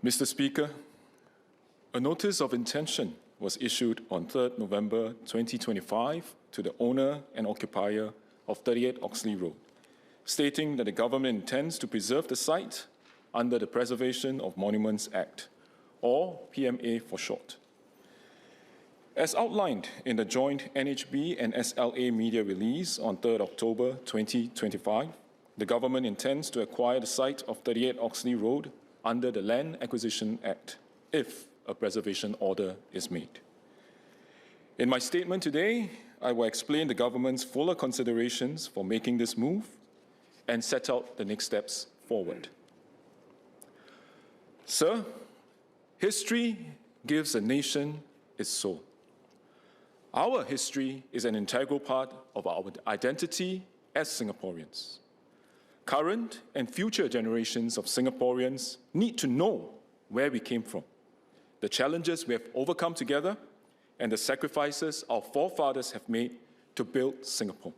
Mr. Speaker, a notice of intention was issued on 3rd November 2025 to the owner and occupier of 38 Oxley Road, stating that the government intends to preserve the site under the Preservation of Monuments Act, or PMA for short. As outlined in the joint NHB and SLA media release on 3rd October 2025, the government intends to acquire the site of 38 Oxley Road under the Land Acquisition Act, if a preservation order is made. In my statement today, I will explain the government's fuller considerations for making this move and set out the next steps forward. Sir, history gives a nation its soul. Our history is an integral part of our identity as Singaporeans. Current and future generations of Singaporeans need to know where we came from, the challenges we have overcome together, and the sacrifices our forefathers have made to build Singapore.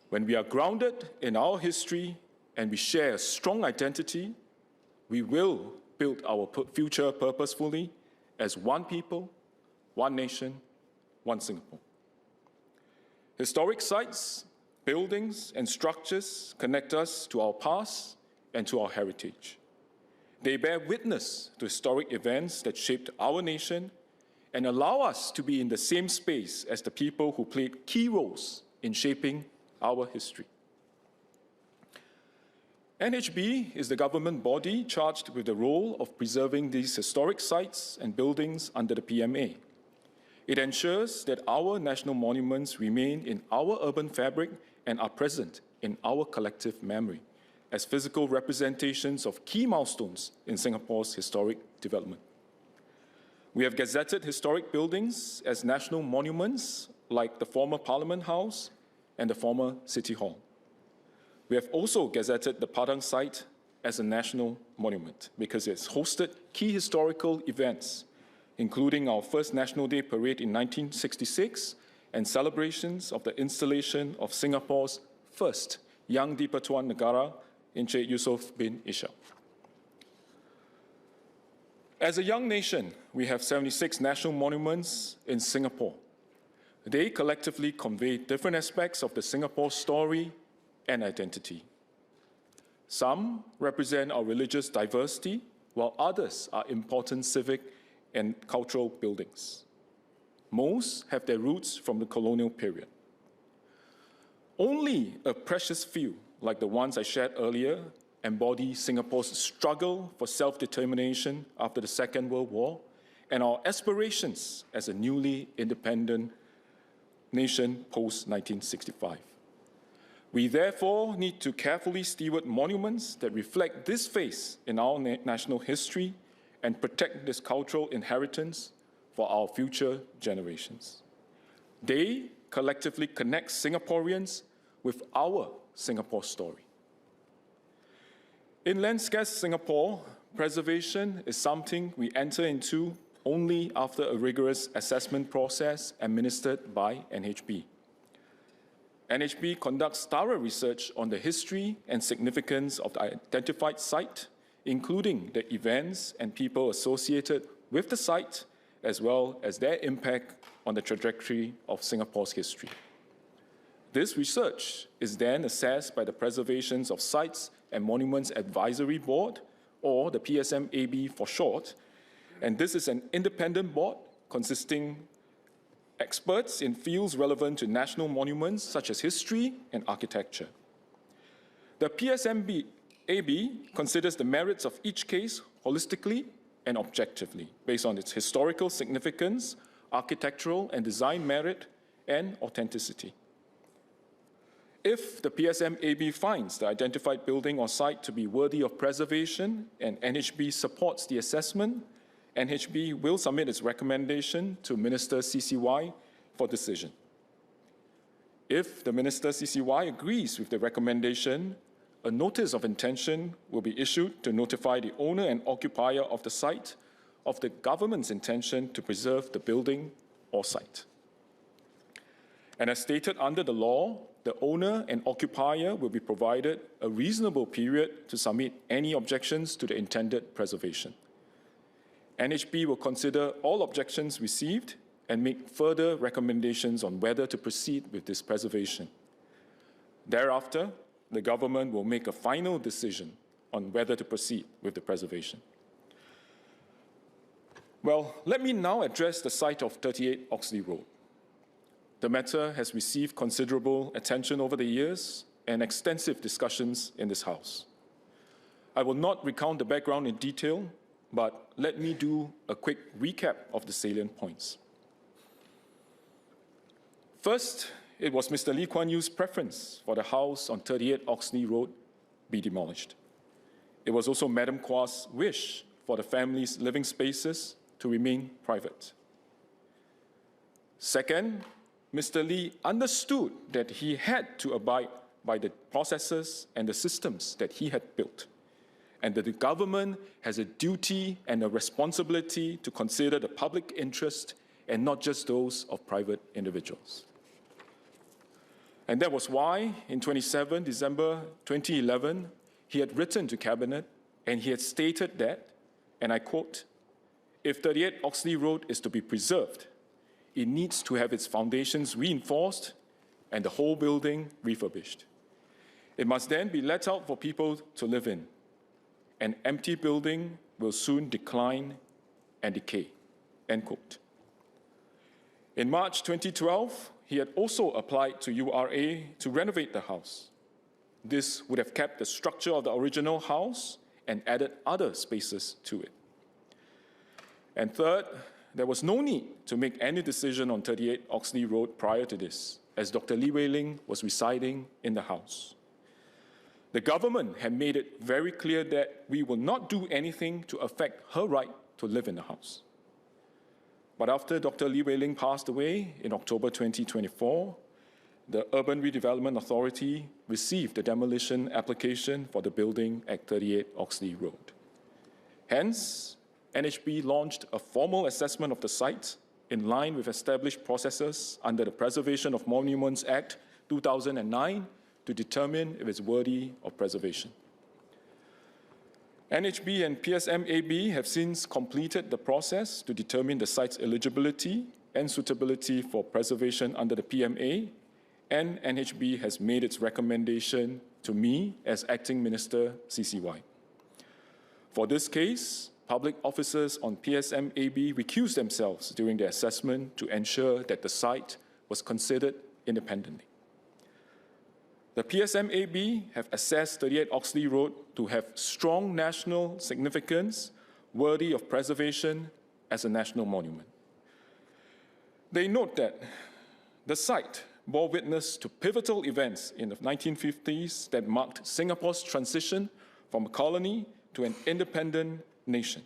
When we are grounded in our history and we share a strong identity, we will build our future purposefully as one people, one nation, one Singapore. Historic sites, buildings, and structures connect us to our past and to our heritage. They bear witness to historic events that shaped our nation and allow us to be in the same space as the people who played key roles in shaping our history. NHB is the government body charged with the role of preserving these historic sites and buildings under the PMA. It ensures that our national monuments remain in our urban fabric and are present in our collective memory as physical representations of key milestones in Singapore's historic development. We have gazetted historic buildings as national monuments like the former Parliament House and the former City Hall. We have also gazetted the Padang site as a national monument because it's hosted key historical events, including our first National Day Parade in 1966 and celebrations of the installation of Singapore's first Yang di-Pertuan Negara, Encik Yusof bin Ishak. As a young nation, we have 76 national monuments in Singapore. They collectively convey different aspects of the Singapore story and identity. Some represent our religious diversity, while others are important civic and cultural buildings. Most have their roots from the colonial period. Only a precious few, like the ones I shared earlier, embody Singapore's struggle for self-determination after the Second World War and our aspirations as a newly independent nation post-1965. We therefore need to carefully steward monuments that reflect this phase in our national history and protect this cultural inheritance for our future generations. They collectively connect Singaporeans with our Singapore story. In land-scarce Singapore, preservation is something we enter into only after a rigorous assessment process administered by NHB. NHB conducts thorough research on the history and significance of the identified site, including the events and people associated with the site, as well as their impact on the trajectory of Singapore's history. This research is then assessed by the Preservation of Sites and Monuments Advisory Board, or the PSMAB for short, and this is an independent board consisting experts in fields relevant to national monuments such as history and architecture. The PSMAB considers the merits of each case holistically and objectively, based on its historical significance, architectural and design merit, and authenticity. If the PSMAB finds the identified building or site to be worthy of preservation and NHB supports the assessment, NHB will submit its recommendation to Minister CCY for decision. If the Minister CCY agrees with the recommendation, a notice of intention will be issued to notify the owner and occupier of the site of the government's intention to preserve the building or site. And as stated under the law, the owner and occupier will be provided a reasonable period to submit any objections to the intended preservation. NHB will consider all objections received and make further recommendations on whether to proceed with this preservation. Thereafter, the government will make a final decision on whether to proceed with the preservation. Well, let me now address the site of 38 Oxley Road. The matter has received considerable attention over the years and extensive discussions in this House. I will not recount the background in detail, but let me do a quick recap of the salient points. First, it was Mr. Lee Kuan Yew's preference for the house on 38 Oxley Road be demolished. It was also Madam Kwa's wish for the family's living spaces to remain private. Second, Mr. Lee understood that he had to abide by the processes and the systems that he had built, and that the government has a duty and a responsibility to consider the public interest and not just those of private individuals. And that was why, in 27 December 2011, he had written to Cabinet and he had stated that, and I quote, "If 38 Oxley Road is to be preserved, it needs to have its foundations reinforced and the whole building refurbished. It must then be let out for people to live in. An empty building will soon decline and decay," end quote. In March 2012, he had also applied to URA to renovate the house. This would have kept the structure of the original house and added other spaces to it. And third, there was no need to make any decision on 38 Oxley Road prior to this, as Dr. Lee Wei Ling was residing in the house. The government had made it very clear that we will not do anything to affect her right to live in the house. But after Dr. Lee Wei Ling passed away in October 2024, the Urban Redevelopment Authority received the demolition application for the building at 38 Oxley Road. Hence, NHB launched a formal assessment of the site in line with established processes under the Preservation of Monuments Act 2009 to determine if it's worthy of preservation. NHB and PSMAB have since completed the process to determine the site's eligibility and suitability for preservation under the PMA, and NHB has made its recommendation to me as Acting Minister CCY. For this case, public officers on PSMAB recused themselves during the assessment to ensure that the site was considered independently. The PSMAB have assessed 38 Oxley Road to have strong national significance worthy of preservation as a national monument. They note that the site bore witness to pivotal events in the 1950s that marked Singapore's transition from a colony to an independent nation.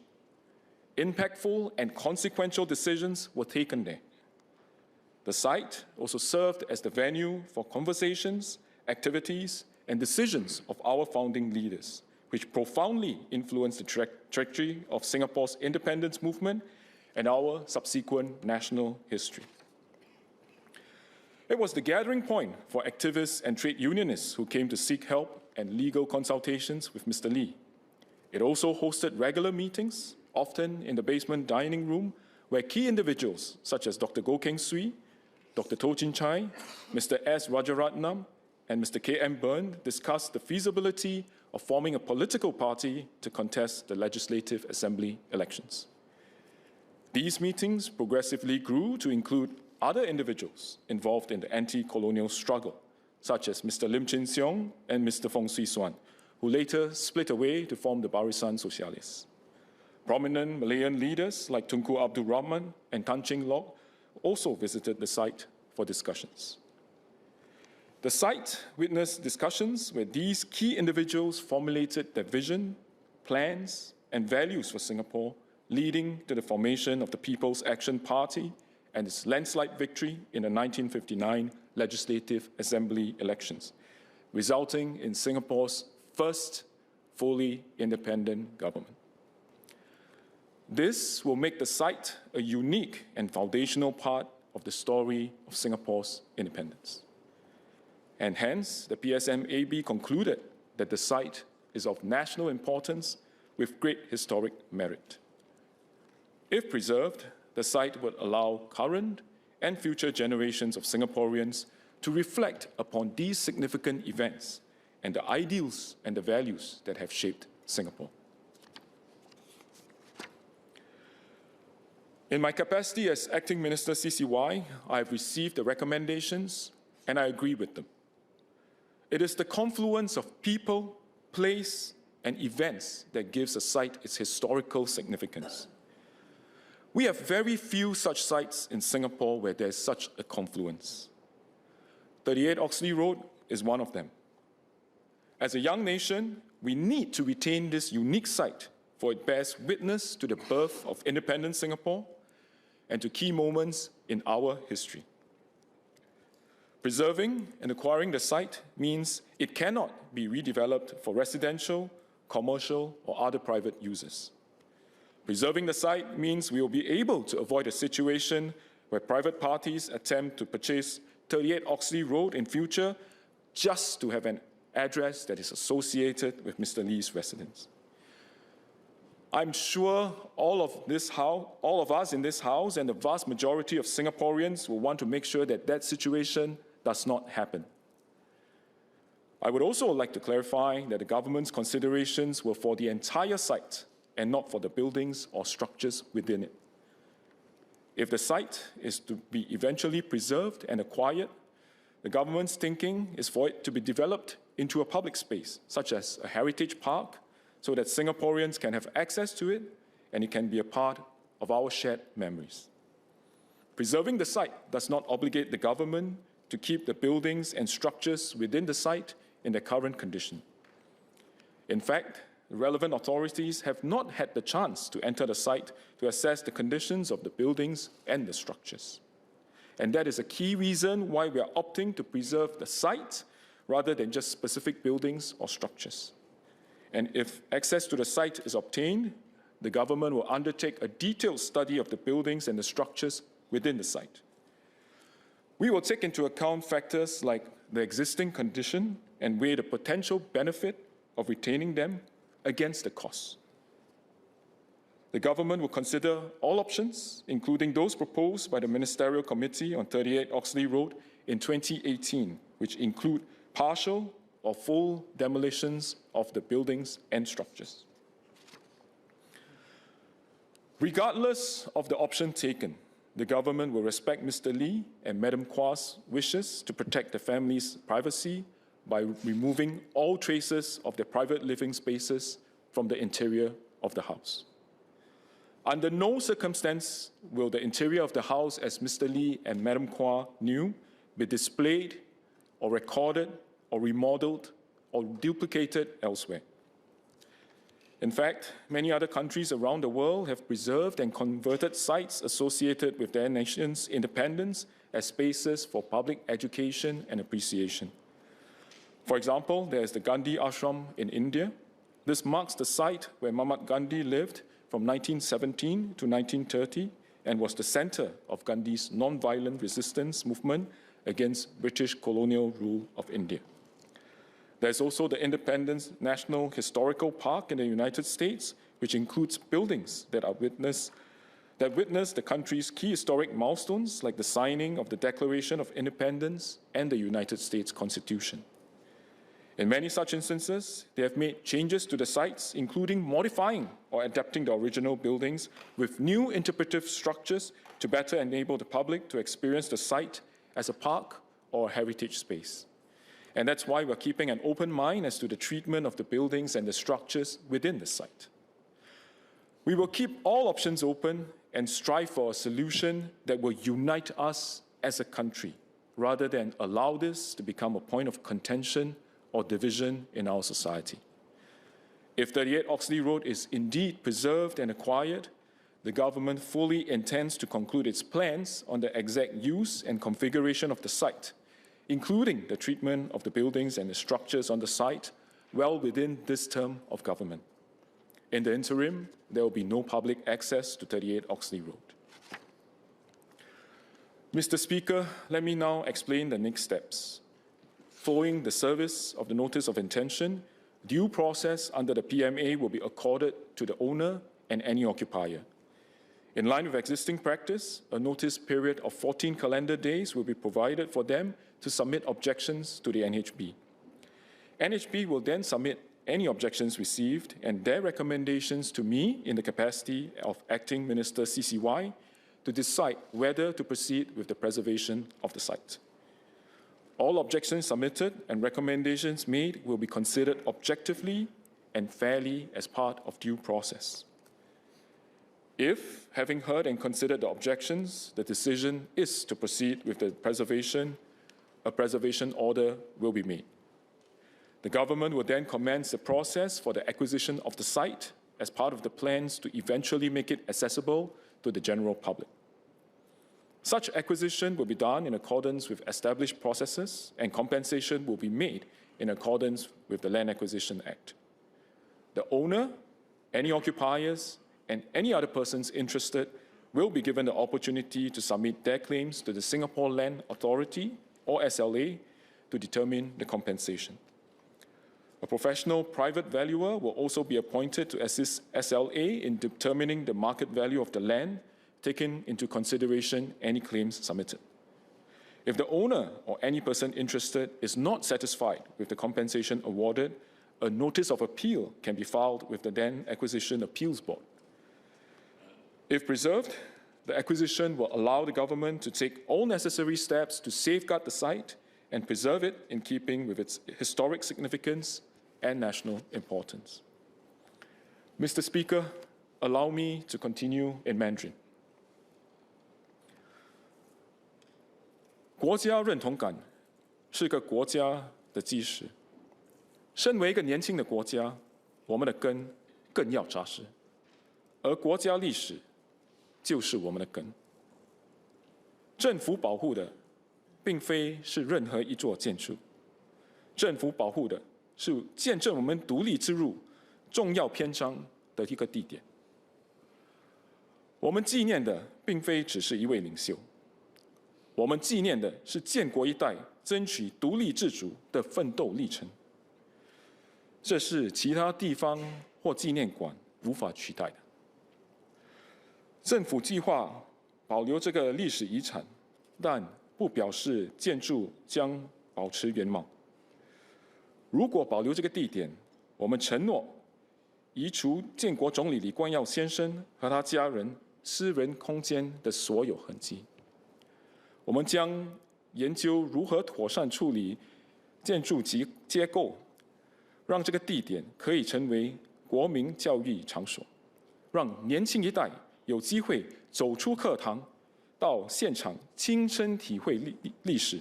Impactful and consequential decisions were taken there. The site also served as the venue for conversations, activities, and decisions of our founding leaders, which profoundly influenced the trajectory of Singapore's independence movement and our subsequent national history. It was the gathering point for activists and trade unionists who came to seek help and legal consultations with Mr. Lee. It also hosted regular meetings, often in the basement dining room, where key individuals such as Dr. Goh Keng Swee, Dr. Toh Chin Chai, Mr. S. Rajaratnam, and Mr. K.M. Byrne discussed the feasibility of forming a political party to contest the Legislative Assembly elections. These meetings progressively grew to include other individuals involved in the anti-colonial struggle, such as Mr. Lim Chin Siong and Mr. Fong Swee Suan, who later split away to form the Barisan Socialis. Prominent Malayan leaders like Tunku Abdul Rahman and Tan Cheng Lock also visited the site for discussions. The site witnessed discussions where these key individuals formulated their vision, plans, and values for Singapore, leading to the formation of the People's Action Party and its landslide victory in the 1959 Legislative Assembly elections, resulting in Singapore's first fully independent government. This will make the site a unique and foundational part of the story of Singapore's independence. and hence the PSMAB concluded that the site is of national importance with great historic merit. If preserved, the site would allow current and future generations of Singaporeans to reflect upon these significant events and the ideals and the values that have shaped Singapore. In my capacity as Acting Minister CCY, I have received the recommendations and I agree with them. It is the confluence of people, place, and events that gives a site its historical significance. We have very few such sites in Singapore where there is such a confluence. 38 Oxley Road is one of them. As a young nation, we need to retain this unique site, for it bears witness to the birth of independent Singapore and to key moments in our history. Preserving and acquiring the site means it cannot be redeveloped for residential, commercial, or other private uses. Preserving the site means we will be able to avoid a situation where private parties attempt to purchase 38 Oxley Road in future just to have an address that is associated with Mr. Lee's residence. I'm sure all of us in this House and the vast majority of Singaporeans will want to make sure that that situation does not happen. I would also like to clarify that the government's considerations were for the entire site and not for the buildings or structures within it. If the site is to be eventually preserved and acquired, the government's thinking is for it to be developed into a public space, such as a heritage park, so that Singaporeans can have access to it and it can be a part of our shared memories. Preserving the site does not obligate the government to keep the buildings and structures within the site in their current condition. In fact, the relevant authorities have not had the chance to enter the site to assess the conditions of the buildings and the structures. And that is a key reason why we are opting to preserve the site rather than just specific buildings or structures. And if access to the site is obtained, the government will undertake a detailed study of the buildings and the structures within the site. We will take into account factors like the existing condition and weigh the potential benefit of retaining them against the costs. The government will consider all options, including those proposed by the Ministerial Committee on 38 Oxley Road in 2018, which include partial or full demolitions of the buildings and structures. Regardless of the option taken, the government will respect Mr. Lee and Madam Kua's wishes to protect the family's privacy by removing all traces of their private living spaces from the interior of the house. Under no circumstance will the interior of the house, as Mr. Lee and Madam Kua knew, be displayed or recorded or remodeled or duplicated elsewhere. In fact, many other countries around the world have preserved and converted sites associated with their nation's independence as spaces for public education and appreciation. For example, there is the Gandhi Ashram in India. This marks the site where Mahatma Gandhi lived from 1917 to 1930 and was the center of Gandhi's non-violent resistance movement against British colonial rule of India. There's also the Independence National Historical Park in the United States, which includes buildings that witness the country's key historic milestones, like the signing of the Declaration of Independence and the United States Constitution. In many such instances, they have made changes to the sites, including modifying or adapting the original buildings with new interpretive structures to better enable the public to experience the site as a park or a heritage space. And that's why we're keeping an open mind as to the treatment of the buildings and the structures within the site. We will keep all options open and strive for a solution that will unite us as a country, rather than allow this to become a point of contention or division in our society. If 38 Oxley Road is indeed preserved and acquired, the government fully intends to conclude its plans on the exact use and configuration of the site, including the treatment of the buildings and the structures on the site, well within this term of government. In the interim, there will be no public access to 38 Oxley Road. Mr. Speaker, let me now explain the next steps. Following the service of the notice of intention, due process under the PMA will be accorded to the owner and any occupier. In line with existing practice, a notice period of 14 calendar days will be provided for them to submit objections to the NHB. NHB will then submit any objections received and their recommendations to me in the capacity of Acting Minister CCY to decide whether to proceed with the preservation of the site. All objections submitted and recommendations made will be considered objectively and fairly as part of due process. If, having heard and considered the objections, the decision is to proceed with the preservation, a preservation order will be made. The government will then commence the process for the acquisition of the site as part of the plans to eventually make it accessible to the general public. Such acquisition will be done in accordance with established processes, and compensation will be made in accordance with the Land Acquisition Act. The owner, any occupiers, and any other persons interested will be given the opportunity to submit their claims to the Singapore Land Authority, or SLA, to determine the compensation. A professional private valuer will also be appointed to assist SLA in determining the market value of the land, taking into consideration any claims submitted. If the owner or any person interested is not satisfied with the compensation awarded, a notice of appeal can be filed with the Land Acquisition Appeals Board. If preserved, the acquisition will allow the government to take all necessary steps to safeguard the site and preserve it in keeping with its historic significance and national importance. Mr. Speaker, allow me to continue in Mandarin. 国家认同感是个国家的基石。身为一个年轻的国家，我们的根更要扎实，而国家历史就是我们的根。政府保护的并非是任何一座建筑，政府保护的是见证我们独立之路重要篇章的一个地点。我们纪念的并非只是一位领袖，我们纪念的是建国一代争取独立自主的奋斗历程。这是其他地方或纪念馆无法取代的。政府计划保留这个历史遗产，但不表示建筑将保持原貌。如果保留这个地点，我们承诺移除建国总理李光耀先生和他家人私人空间的所有痕迹。我们将研究如何妥善处理建筑及结构，让这个地点可以成为国民教育场所，让年轻一代有机会走出课堂，到现场亲身体会历史，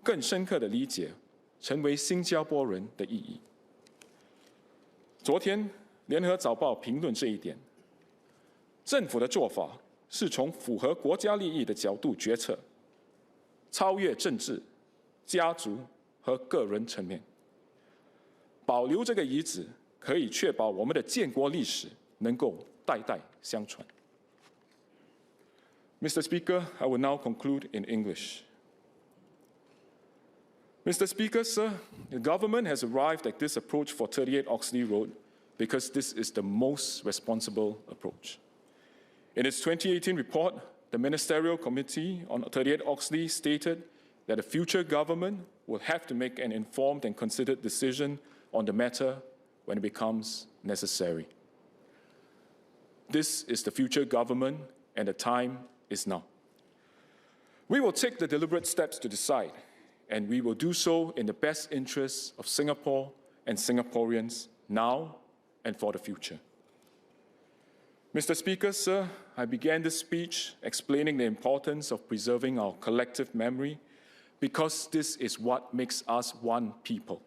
更深刻地理解成为新加坡人的意义。昨天，联合早报评论这一点，政府的做法是从符合国家利益的角度决策，超越政治、家族和个人层面。保留这个遗址，可以确保我们的建国历史能够代代相传。Mr. Speaker, I will now conclude in English. Mr. Speaker, sir, the government has arrived at this approach for 38 Oxley Road because this is the most responsible approach. In its 2018 report, the Ministerial Committee on 38 Oxley stated that the future government will have to make an informed and considered decision on the matter when it becomes necessary. This is the future government, and the time is now. We will take the deliberate steps to decide, and we will do so in the best interests of Singapore and Singaporeans now and for the future. Mr. Speaker, sir, I began this speech explaining the importance of preserving our collective memory because this is what makes us one people.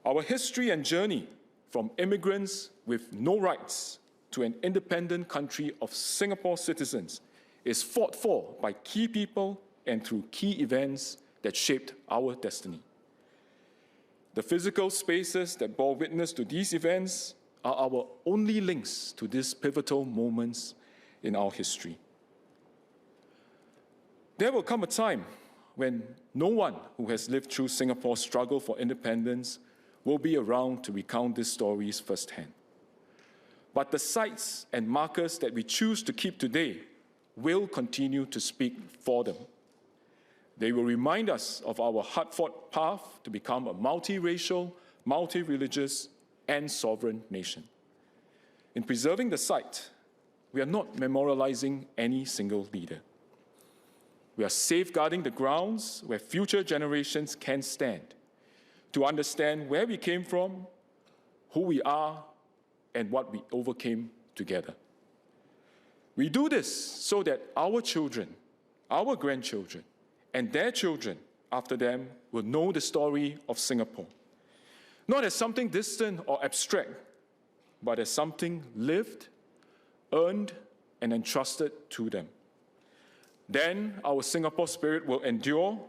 Our history and journey from immigrants with no rights to an independent country of Singapore citizens is fought for by key people and through key events that shaped our destiny. The physical spaces that bore witness to these events are our only links to these pivotal moments in our history. There will come a time when no one who has lived through Singapore's struggle for independence will be around to recount these stories firsthand. But the sites and markers that we choose to keep today will continue to speak for them. They will remind us of our hard-fought path to become a multiracial, multi-religious, and sovereign nation. In preserving the site, we are not memorializing any single leader. We are safeguarding the grounds where future generations can stand to understand where we came from, who we are, and what we overcame together. We do this so that our children, our grandchildren, and their children after them will know the story of Singapore, not as something distant or abstract, but as something lived, earned, and entrusted to them. Then our Singapore spirit will endure,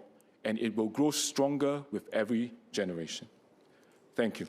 and it will grow stronger with every generation. Thank you.